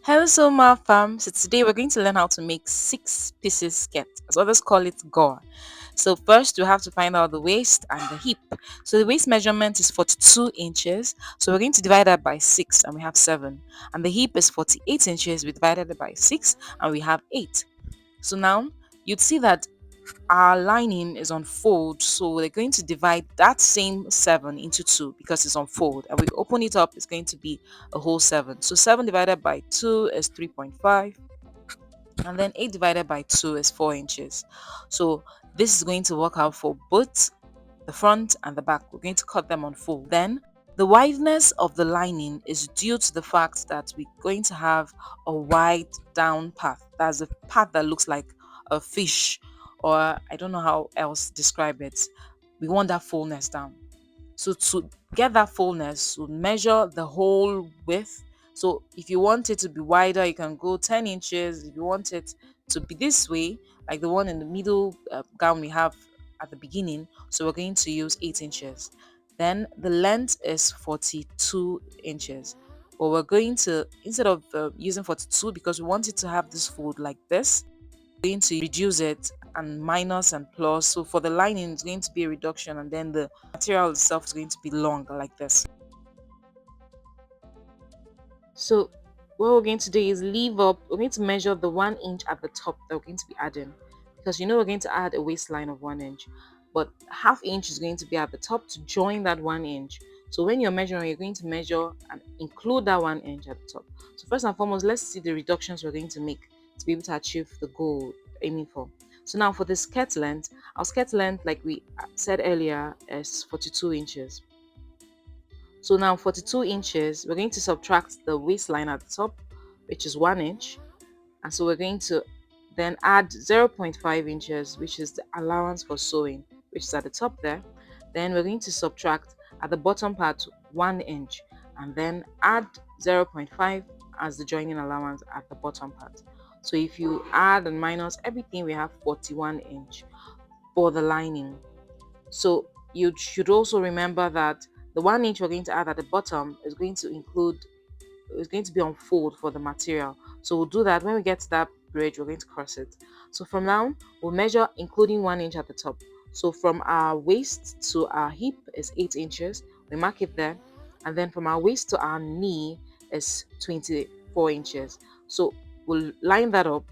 Hello, Soma fam. So today we're going to learn how to make 6 pieces skirt, as others call it Gore. So first we have to find out the waist and the hip. So the waist measurement is 42 inches. So we're going to divide that by 6 and we have 7. And the hip is 48 inches. We divided it by 6 and we have 8. So now you'd see that our lining is on fold, so we're going to divide that same 7 into 2 because it's on fold, and we open it up, it's going to be a whole 7. So 7 divided by 2 is 3.5, and then 8 divided by 2 is 4 inches. So this is going to work out for both the front and the back. We're going to cut them on fold. Then the wideness of the lining is due to the fact that we're going to have a wide down path. That's a path that looks like a fish, or I don't know how else describe it. We want that fullness down. So to get that fullness, we measure the whole width. So if you want it to be wider, you can go 10 inches. If you want it to be this way, like the one in the middle gown we have at the beginning, so we're going to use 8 inches. Then the length is 42 inches. But we're going to, instead of using 42, because we want it to have this fold like this, going to reduce it and minus and plus. So for the lining, it's going to be a reduction, and then the material itself is going to be longer like this. So what we're going to do is leave up, we're going to measure the 1 inch at the top that we're going to be adding, because we're going to add a waistline of 1 inch, but half inch is going to be at the top to join that 1 inch. So when you're measuring, you're going to measure and include that 1 inch at the top. So first and foremost, let's see the reductions we're going to make to be able to achieve the goal we're aiming for. So now for the skirt length, our skirt length, like we said earlier, is 42 inches. So now 42 inches, we're going to subtract the waistline at the top, which is 1 inch. And so we're going to then add 0.5 inches, which is the allowance for sewing, which is at the top there. Then we're going to subtract at the bottom part 1 inch, and then add 0.5 as the joining allowance at the bottom part. So if you add and minus everything, we have 41 inch for the lining. So you should also remember that the 1 inch we're going to add at the bottom is going to include, is going to be on fold for the material. So we'll do that when we get to that bridge, we're going to cross it. So from now, we'll measure including 1 inch at the top. So from our waist to our hip is 8 inches. We mark it there. And then from our waist to our knee is 24 inches. So we'll line that up,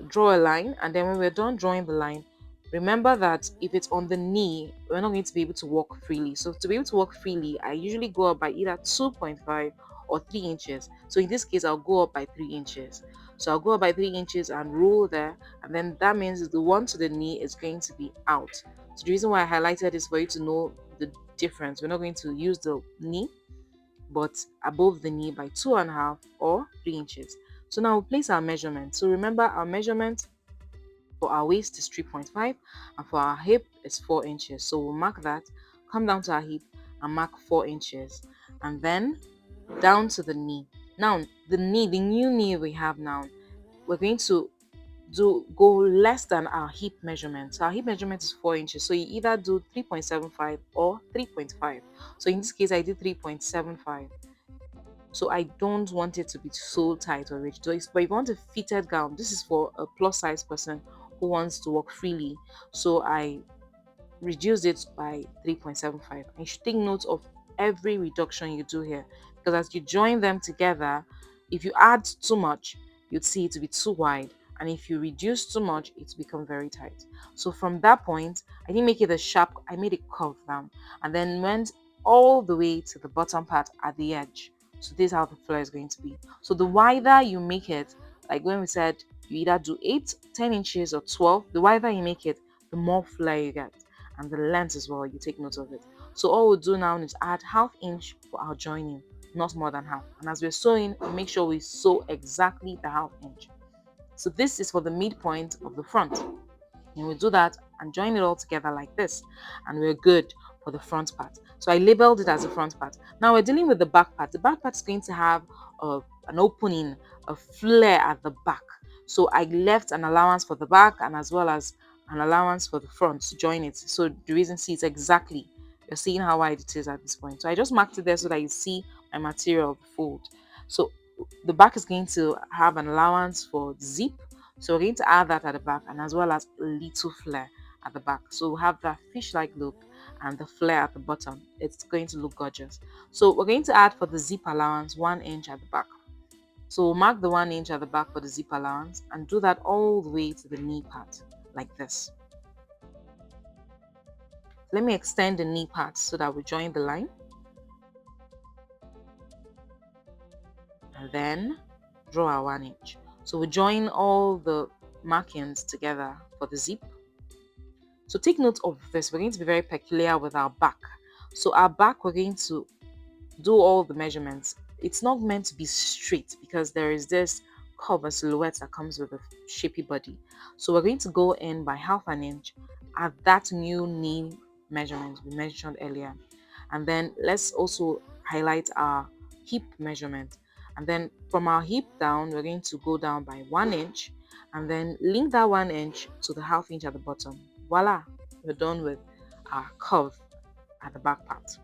draw a line, and then when we're done drawing the line, remember that if it's on the knee, we're not going to be able to walk freely. So to be able to walk freely, I usually go up by either 2.5 or 3 inches. So in this case, I'll go up by 3 inches. So I'll go up by 3 inches and roll there, and then that means the one to the knee is going to be out. So the reason why I highlighted is for you to know the difference. We're not going to use the knee, but above the knee by 2.5 or 3 inches. So now we'll place our measurement. So remember, our measurement for our waist is 3.5, and for our hip is 4 inches. So we'll mark that, come down to our hip and mark 4 inches, and then down to the knee. Now the knee, the new knee we have now, we're going to go less than our hip measurement. So our hip measurement is 4 inches. So you either do 3.75 or 3.5. So in this case, I did 3.75. So I don't want it to be so tight or rigid. But if you want a fitted gown, this is for a plus size person who wants to walk freely. So I reduced it by 3.75. And you should take note of every reduction you do here, because as you join them together, if you add too much, you'd see it to be too wide. And if you reduce too much, it's become very tight. So from that point, I didn't make it a sharp, I made it curve down, and then went all the way to the bottom part at the edge. So this is how the flare is going to be. So the wider you make it, like when we said you either do 8, 10 inches or 12, the wider you make it, the more flare you get, and the length as well, you take note of it. So all we'll do now is add half inch for our joining, not more than half. And as we're sewing, we make sure we sew exactly the half inch. So this is for the midpoint of the front. And we'll do that and join it all together like this, and we're good for the front part. So I labeled it as the front part. Now we're dealing with the back part. The back part is going to have an opening, a flare at the back. So I left an allowance for the back and as well as an allowance for the front to join it. So the reason, see, it's exactly, you're seeing how wide it is at this point. So I just marked it there so that you see my material, the fold. So the back is going to have an allowance for zip, so we're going to add that at the back, and as well as a little flare at the back. So we'll have that fish-like look and the flare at the bottom. It's going to look gorgeous. So we're going to add for the zip allowance 1 inch at the back. So we'll mark the 1 inch at the back for the zip allowance and do that all the way to the knee part, like this. Let me extend the knee part so that we join the line. And then draw our 1 inch. So we join all the markings together for the zip. So take note of this. We're going to be very peculiar with our back. So our back, we're going to do all the measurements. It's not meant to be straight because there is this curve and silhouette that comes with a shapy body. So we're going to go in by 1/2 inch at that new knee measurement we mentioned earlier. And then let's also highlight our hip measurement. And then from our hip down, we're going to go down by 1 inch and then link that 1 inch to the 1/2 inch at the bottom. Voila, we're done with our curve at the back part.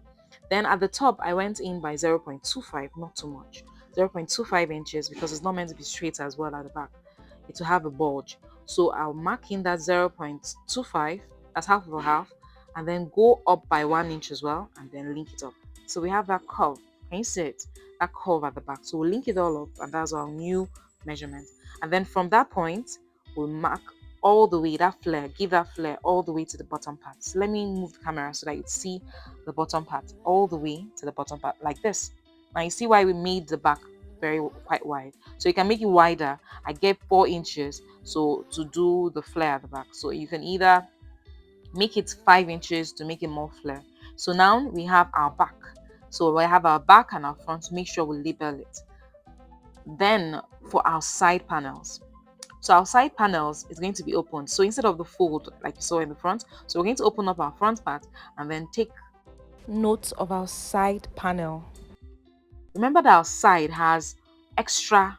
Then at the top, I went in by 0.25, not too much. 0.25 inches because it's not meant to be straight as well at the back. It will have a bulge. So I'll mark in that 0.25, that's half of a half, and then go up by 1 inch as well, and then link it up. So we have that curve. Can you see it? That curve at the back. So we'll link it all up, and that's our new measurement. And then from that point, we'll mark all the way that flare, give that flare all the way to the bottom part. So let me move the camera so that you see the bottom part all the way to the bottom part like this. Now you see why we made the back quite wide. So you can make it wider. I get 4 inches so to do the flare at the back. So you can either make it 5 inches to make it more flare. So now we have our back. So we have our back and our front. Make sure we label it. Then for our side panels. So our side panels is going to be open. So instead of the fold like you saw in the front, so we're going to open up our front part and then take note of our side panel. Remember that our side has extra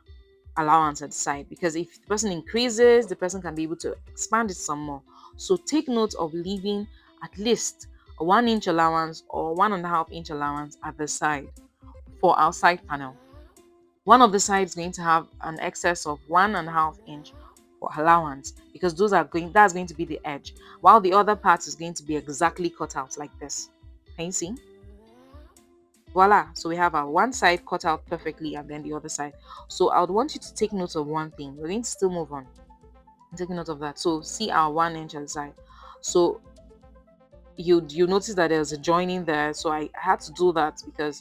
allowance at the side because if the person increases, the person can be able to expand it some more. So take note of leaving at least a 1 inch allowance or 1.5 inch allowance at the side for our side panel. One of the sides is going to have an excess of 1.5 inch for allowance because that's going to be the edge, while the other part is going to be exactly cut out like this. Can you see? Voila, so we have our one side cut out perfectly and then the other side. So I would want you to take note of one thing. We're going to still move on, take note of that. So see our 1 inch on the side. So you notice that there's a joining there, so I had to do that because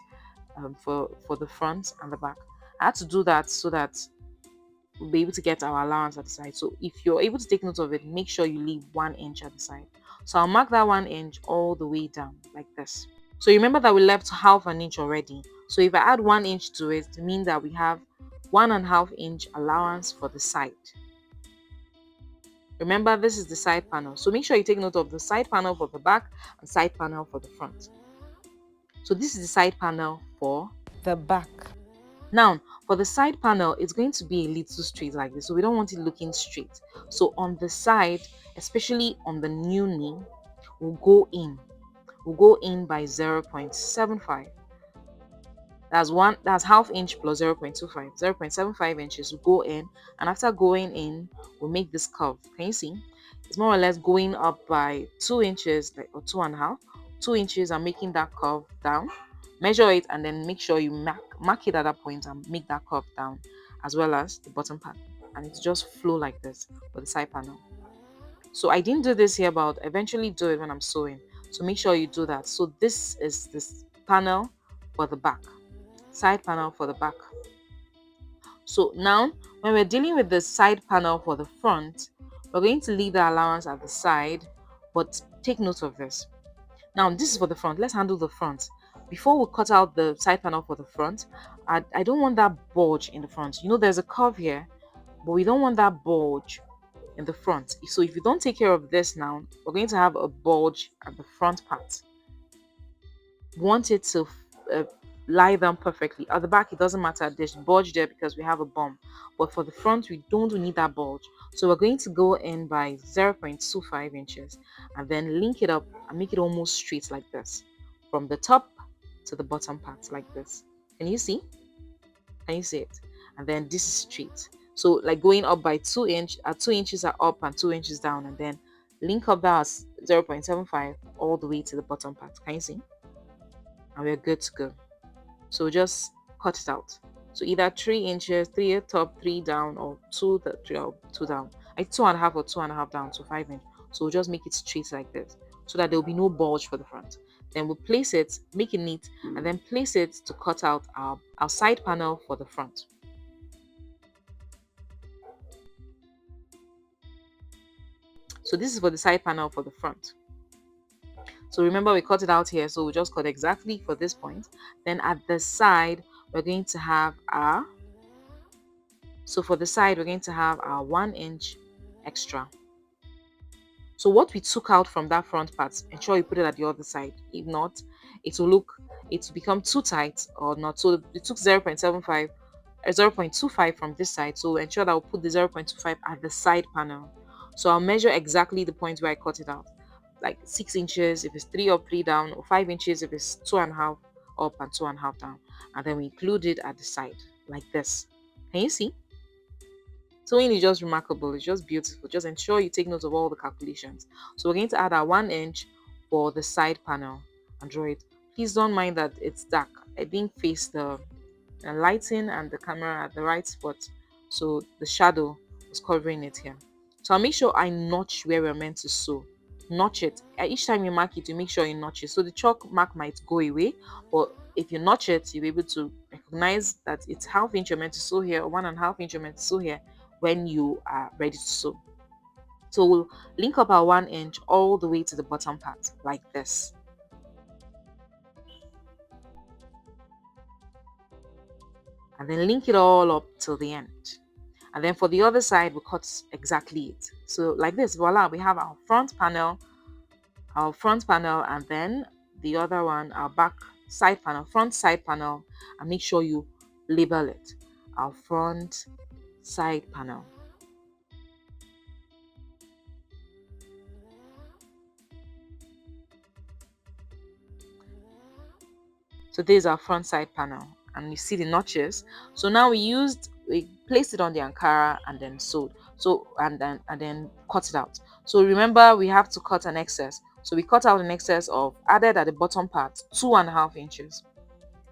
for the front and the back I had to do that so that we'll be able to get our allowance at the side. So if you're able to take note of it, make sure you leave 1 inch at the side. So I'll mark that 1 inch all the way down like this. So remember that we left 1/2 inch already. So if I add 1 inch to it, it means that we have 1.5 inch allowance for the side. Remember, this is the side panel. So make sure you take note of the side panel for the back and side panel for the front. So this is the side panel for the back. Now, for the side panel, it's going to be a little straight like this. So we don't want it looking straight. So on the side, especially on the new knee, we'll go in. We'll go in by 0.75. That's 1/2 inch plus 0.25. 0.75 inches will go in, and after going in, we'll make this curve. Can you see? It's more or less going up by 2 inches or 2.5. 2 inches and making that curve down. Measure it and then make sure you mark it at that point and make that curve down, as well as the bottom part, and it just flow like this for the side panel. So I didn't do this here, but I'll eventually do it when I'm sewing. So make sure you do that. So this is this panel for the back, side panel for the back. So now when we're dealing with the side panel for the front, we're going to leave the allowance at the side, but take note of this. Now this is for the front. Let's handle the front. Before we cut out the side panel for the front, I don't want that bulge in the front. You know there's a curve here, but we don't want that bulge in the front. So if you don't take care of this now, we're going to have a bulge at the front part. We want it to lie down perfectly. At the back, it doesn't matter. There's bulge there because we have a bump. But for the front, we don't need that bulge. So we're going to go in by 0.25 inches and then link it up and make it almost straight like this. From the top to the bottom part like this. Can you see? Can you see it? and then this is straight. So like going up by 2 inch, 2 inches are up and 2 inches down, and then link up that 0.75 all the way to the bottom part. Can you see? And we're good to go. So just cut it out. So either 3 inches, three at top, three down, or two the three or two down. Like 2.5 or 2.5 down, so 5 inch. So we'll just make it straight like this, so that there will be no bulge for the front. Then we'll place it, make it neat, and then place it to cut out our side panel for the front. So this is for the side panel for the front. So remember we cut it out here, so we just cut exactly for this point. Then at the side, we're going to have our, so for the side, we're going to have our 1 inch extra. So what we took out from that front part, ensure you put it at the other side. If not, it will become too tight or not. So we took 0.75, 0.25 from this side. So ensure that we'll put the 0.25 at the side panel. So I'll measure exactly the point where I cut it out. Like 6 inches if it's 3 up, 3 down, or 5 inches if it's 2.5 up and 2.5 down. And then we include it at the side like this. Can you see? Sewing is just remarkable, it's just beautiful. Just ensure you take note of all the calculations. So we're going to add our 1 inch for the side panel and draw it. Please don't mind that it's dark. I didn't face the lighting and the camera at the right spot, so the shadow was covering it here. So I'll make sure I notch where we're meant to sew. Notch it. Each time you mark it, you make sure you notch it. So the chalk mark might go away, but if you notch it, you'll be able to recognize that it's ½ inch you're meant to sew here, or 1.5 inch you're meant to sew here when you are ready to sew. So we'll link up our 1 inch all the way to the bottom part like this. And then link it all up till the end. And then for the other side, we cut exactly it. So like this, voila, we have our front panel, and then the other one, our back side panel, front side panel, and make sure you label it, our front side panel. So this is our front side panel, and you see the notches. So now we placed it on the Ankara and then sewed. So and then cut it out. So remember we have to cut an excess. So we cut out an excess of, added at the bottom part, 2.5 inches,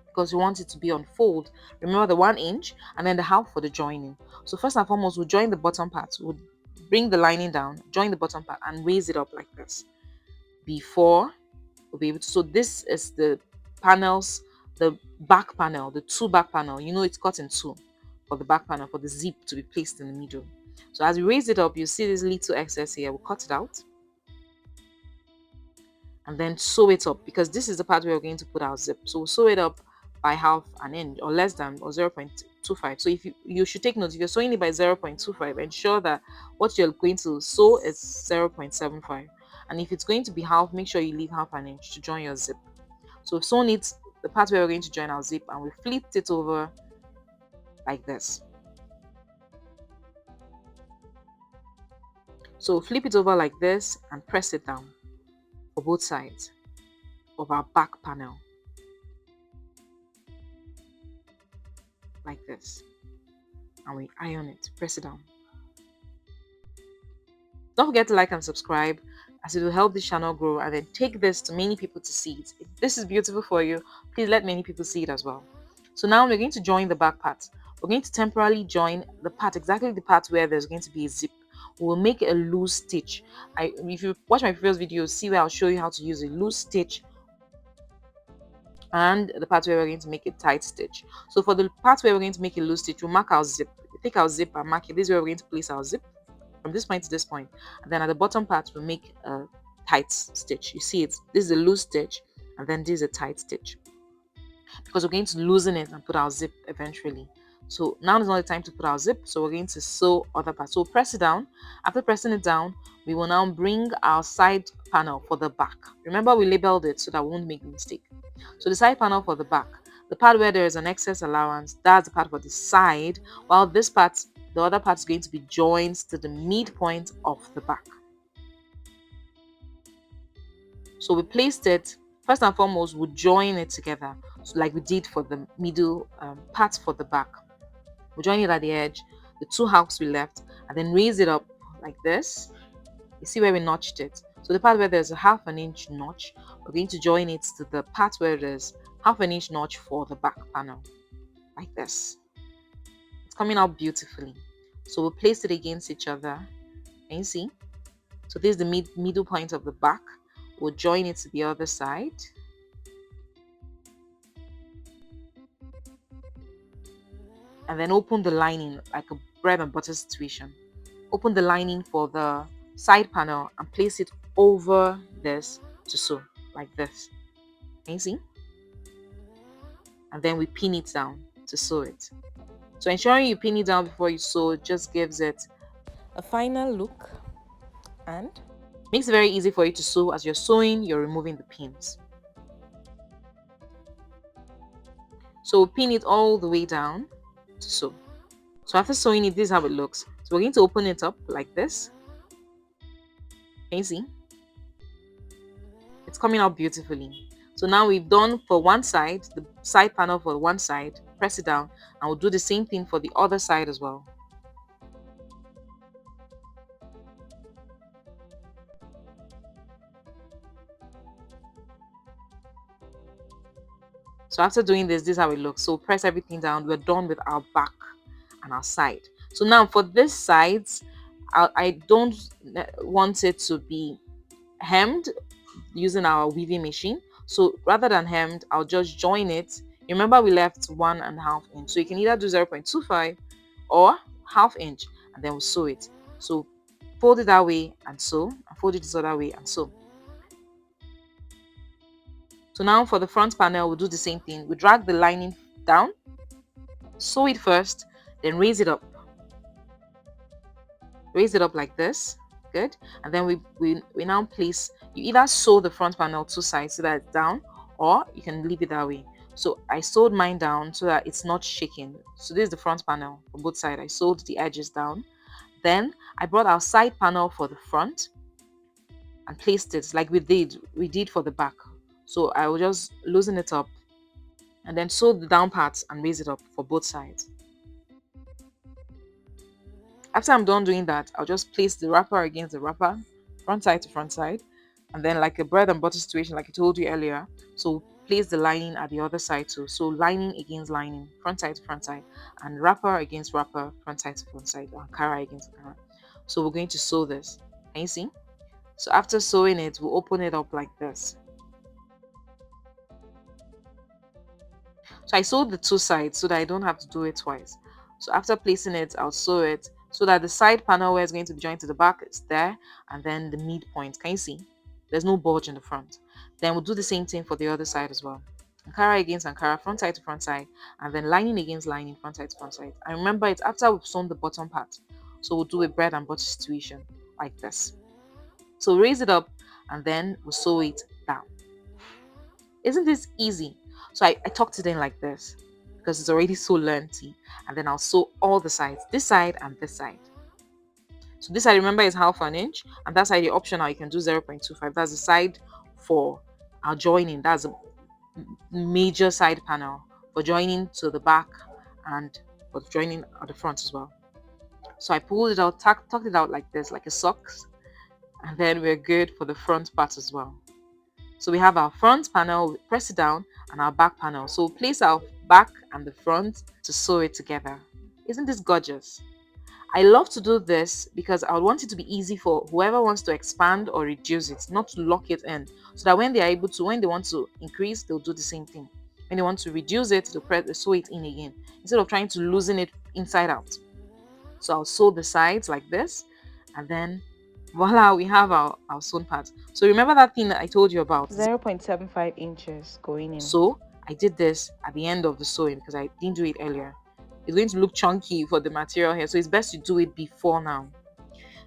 because we want it to be on fold. Remember the 1 inch and then the half for the joining. So first and foremost, we'll join the bottom part. We'll bring the lining down, join the bottom part, and raise it up like this before we'll be able to. So this is the panels, the back panel, the two back panel. You know it's cut in two for the back panel, for the zip to be placed in the middle. So as we raise it up, you see this little excess here. We'll cut it out and then sew it up, because this is the part where we're going to put our zip. So we'll sew it up by ½ an inch or less than, or 0.25. So if you should take note, if you're sewing it by 0.25, ensure that what you're going to sew is 0.75. And if it's going to be half, make sure you leave ½ an inch to join your zip. So we've sewn it, the part where we're going to join our zip, and we flipped it over like this. So flip it over like this and press it down for both sides of our back panel like this, and we iron it, press it down. Don't forget to like and subscribe, as it will help this channel grow, and then take this to many people to see it. If this is beautiful for you, please let many people see it as well. So now we're going to join the back part. We're going to temporarily join the part, exactly the part where there's going to be a zip. We'll make a loose stitch. If you watch my previous videos, see where I'll show you how to use a loose stitch and the part where we're going to make a tight stitch. So for the part where we're going to make a loose stitch, we'll mark our zip. Take our zip and mark it. This is where we're going to place our zip, from this point to this point. And then at the bottom part, we'll make a tight stitch. You see it, this is a loose stitch, and then this is a tight stitch, because we're going to loosen it and put our zip eventually. So now is not the time to put our zip, so we're going to sew other parts. So press it down. After pressing it down, we will now bring our side panel for the back. Remember, we labeled it so that we won't make a mistake. So the side panel for the back, the part where there is an excess allowance, that's the part for the side, while this part, the other part, is going to be joined to the midpoint of the back. So we placed it, first and foremost, we'll join it together, so like we did for the middle part for the back. We'll join it at the edge, the two halves we left, and then raise it up like this. You see where we notched it? So the part where there's a half an inch notch, we're going to join it to the part where there's half an inch notch for the back panel, like this. It's coming out beautifully. So we'll place it against each other. Can you see? So this is the middle point of the back. We'll join it to the other side. And then open the lining like a bread and butter situation. Open the lining for the side panel and place it over this to sew, like this. Can you see? And then we pin it down to sew it. So ensuring you pin it down before you sew just gives it a final look and makes it very easy for you to sew. As you're sewing, you're removing the pins. So pin it all the way down to sew. So after sewing it, this is how it looks. So we're going to open it up like this. Can you see? It's coming out beautifully. So now we've done for one side, the side panel for one side, press it down, and we'll do the same thing for the other side as well. So after doing this is how it looks. So press everything down. We're done with our back and our side. So now for this side, I don't want it to be hemmed using our weaving machine. So rather than hemmed, I'll just join it. Remember we left 1.5 inch. So you can either do 0.25 or half inch and then we'll sew it. So fold it that way and sew, and fold it this other way and sew. So now for the front panel, we'll do the same thing. We drag the lining down, sew it first, then raise it up. Raise it up like this. Good. And then we now place, you either sew the front panel two sides so that it's down, or you can leave it that way. So I sewed mine down so that it's not shaking. So this is the front panel for both sides. I sewed the edges down. Then I brought our side panel for the front and placed it like we did for the back. So I will just loosen it up and then sew the down parts and raise it up for both sides. After I'm done doing that, I'll just place the wrapper against the wrapper, front side to front side, and then like a bread and butter situation like I told you earlier. So place the lining at the other side too. So lining against lining, front side to front side, and wrapper against wrapper, front side to front side, Ankara against Ankara. So we're going to sew this. Can you see? So after sewing it, we'll open it up like this. So I sewed the two sides so that I don't have to do it twice. So after placing it, I'll sew it so that the side panel where it's going to be joined to the back is there, and then the midpoint. Can you see? There's no bulge in the front. Then we'll do the same thing for the other side as well. Ankara against Ankara, front side to front side, and then lining against lining, front side to front side. And remember, it's after we've sewn the bottom part. So we'll do a bread and butter situation like this. So raise it up and then we'll sew it down. Isn't this easy? So I tucked it in like this because it's already so lengthy, and then I'll sew all the sides, this side and this side. So this side, remember, is half an inch, and that side, the optional, you can do 0.25. That's the side for our joining. That's a major side panel for joining to the back and for joining at the front as well. So I pulled it out, tucked it out like this, like a socks, and then we're good for the front part as well. So we have our front panel, we press it down, and our back panel. So we'll place our back and the front to sew it together. Isn't this gorgeous? I love to do this because I want it to be easy for whoever wants to expand or reduce it, not to lock it in, so that when they are able to, when they want to increase, they'll do the same thing. When they want to reduce it, they'll sew it in again, instead of trying to loosen it inside out. So I'll sew the sides like this, and then voila, we have our sewn part. So remember that thing that I told you about, 0.75 inches going in. So I did this at the end of the sewing because I didn't do it earlier. It's going to look chunky for the material here, so it's best to do it before now.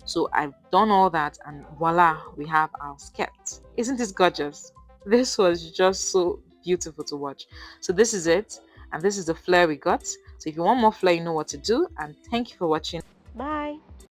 So I've done all that, and voila, we have our skirt. Isn't this gorgeous? This was just so beautiful to watch. So this is it, and this is the flare we got. So if you want more flare, you know what to do. And thank you for watching. Bye.